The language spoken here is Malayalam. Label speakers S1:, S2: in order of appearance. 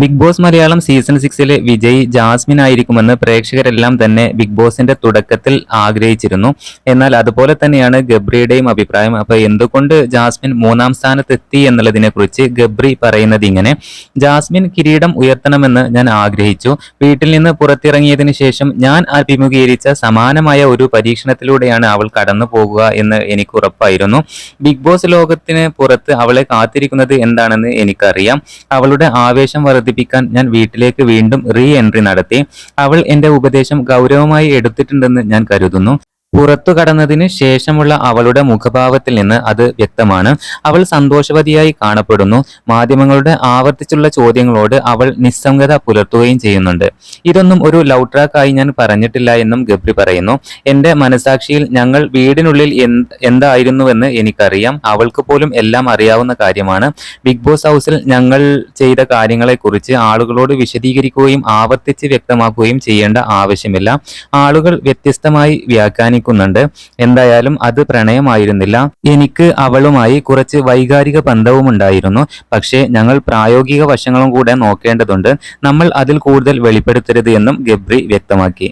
S1: ബിഗ് ബോസ് മലയാളം സീസൺ 6 വിജയി ജാസ്മിൻ ആയിരിക്കുമെന്ന് പ്രേക്ഷകരെല്ലാം തന്നെ ബിഗ് ബോസിന്റെ തുടക്കത്തിൽ ആഗ്രഹിച്ചിരുന്നു. എന്നാൽ അതുപോലെ തന്നെയാണ് ഗബ്രിയുടെയും അഭിപ്രായം. അപ്പൊ എന്തുകൊണ്ട് ജാസ്മിൻ 3-ാം സ്ഥാനത്തെത്തി എന്നുള്ളതിനെ കുറിച്ച് ഗബ്രി പറയുന്നത് ഇങ്ങനെ: ജാസ്മിൻ കിരീടം ഉയർത്തണമെന്ന് ഞാൻ ആഗ്രഹിച്ചു. വീട്ടിൽ നിന്ന് പുറത്തിറങ്ങിയതിനു ശേഷം ഞാൻ അഭിമുഖീകരിച്ച സമാനമായ ഒരു പരീക്ഷണത്തിലൂടെയാണ് അവൾ കടന്നു പോകുക എന്ന് എനിക്ക് ഉറപ്പായിരുന്നു. ബിഗ് ബോസ് ലോകത്തിന് പുറത്ത് അവളെ കാത്തിരിക്കുന്നത് എന്താണെന്ന് എനിക്കറിയാം. അവളുടെ ആവേശം വർദ്ധിപ്പിക്കാൻ ഞാൻ വീട്ടിലേക്ക് വീണ്ടും റീ എൻട്രി നടത്തി. അവൾ എന്റെ ഉപദേശം ഗൗരവമായി എടുത്തിട്ടുണ്ടെന്ന് ഞാൻ കരുതുന്നു. പുറത്തു കടന്നതിന് ശേഷമുള്ള അവളുടെ മുഖഭാവത്തിൽ നിന്ന് അത് വ്യക്തമാണ്. അവൾ സന്തോഷവതിയായി കാണപ്പെടുന്നു. മാധ്യമങ്ങളുടെ ആവർത്തിച്ചുള്ള ചോദ്യങ്ങളോട് അവൾ നിസ്സംഗത പുലർത്തുകയും ചെയ്യുന്നുണ്ട്. ഇതൊന്നും ഒരു ലവ് ട്രാക്കായി ഞാൻ പറഞ്ഞിട്ടില്ല എന്നും ഗബ്രി പറയുന്നു. എന്റെ മനസാക്ഷിയിൽ ഞങ്ങൾ വീടിനുള്ളിൽ എന്തായിരുന്നുവെന്ന് എനിക്കറിയാം. അവൾക്ക് പോലും എല്ലാം അറിയാവുന്ന കാര്യമാണ്. ബിഗ് ബോസ് ഹൗസിൽ ഞങ്ങൾ ചെയ്ത കാര്യങ്ങളെക്കുറിച്ച് ആളുകളോട് വിശദീകരിക്കുകയും ആവർത്തിച്ച് വ്യക്തമാക്കുകയും ചെയ്യേണ്ട ആവശ്യമില്ല. ആളുകൾ വ്യത്യസ്തമായി വ്യാഖ്യാനിക്കുന്നുണ്ട്. എന്തായാലും അത് പ്രണയമായിരുന്നില്ല. എനിക്ക് അവളുമായി കുറച്ച് വൈകാരിക ബന്ധവും ഉണ്ടായിരുന്നു. പക്ഷേ ഞങ്ങൾ പ്രായോഗിക വശങ്ങളും കൂടെ നോക്കേണ്ടതുണ്ട്. നമ്മൾ അതിൽ കൂടുതൽ വെളിപ്പെടുത്തരുത് എന്നും ഗബ്രി വ്യക്തമാക്കി.